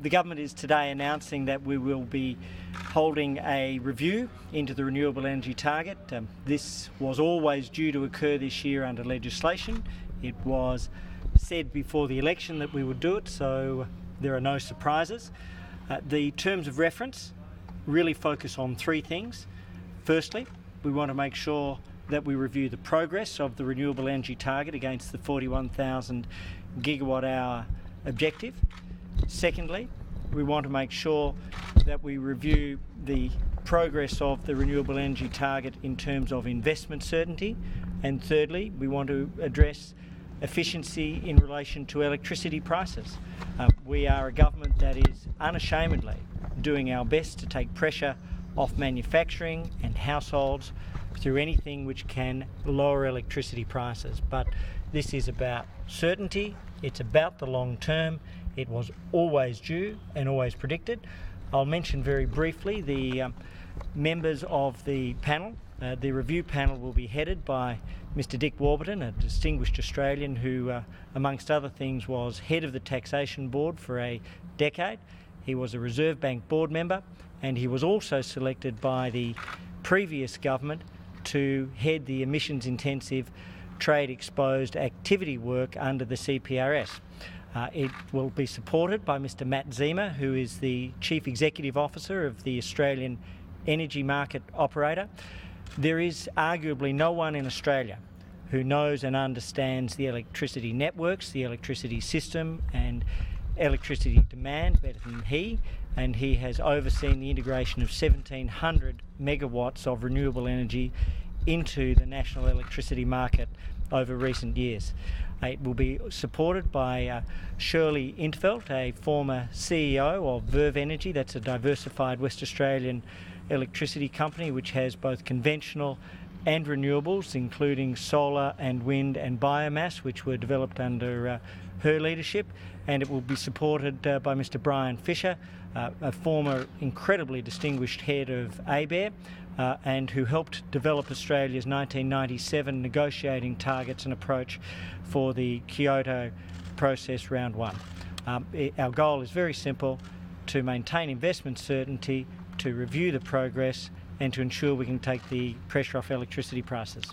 The government is today announcing that we will be holding a review into the renewable energy target. This was always due to occur this year under legislation. It was said before the election that we would do it, so there are no surprises. The terms of reference really focus on three things. Firstly, we want to make sure that we review the progress of the renewable energy target against the 41,000 gigawatt hour objective. Secondly, we want to make sure that we review the progress of the renewable energy target in terms of investment certainty. And thirdly, we want to address efficiency in relation to electricity prices. We are a government that is unashamedly doing our best to take pressure off manufacturing and households through anything which can lower electricity prices. But this is about certainty, it's about the long term, it was always due and always predicted. I'll mention very briefly the members of the panel. The review panel will be headed by Mr. Dick Warburton, a distinguished Australian who, amongst other things, was head of the Taxation Board for a decade. He was a Reserve Bank board member, and he was also selected by the previous government to head the emissions-intensive trade-exposed activity work under the CPRS. It will be supported by Mr. Matt Zima, who is the Chief Executive Officer of the Australian Energy Market Operator. There is arguably no one in Australia who knows and understands the electricity networks, the electricity system and electricity demand better than he, and he has overseen the integration of 1,700 megawatts of renewable energy into the national electricity market over recent years. It will be supported by Shirley Intveld, a former CEO of Verve Energy. That's a diversified West Australian electricity company which has both conventional and renewables, including solar and wind and biomass, which were developed under her leadership. And it will be supported by Mr. Brian Fisher, a former incredibly distinguished head of ABARE, and who helped develop Australia's 1997 negotiating targets and approach for the Kyoto process round one. Our goal is very simple: to maintain investment certainty, to review the progress, and to ensure we can take the pressure off electricity prices.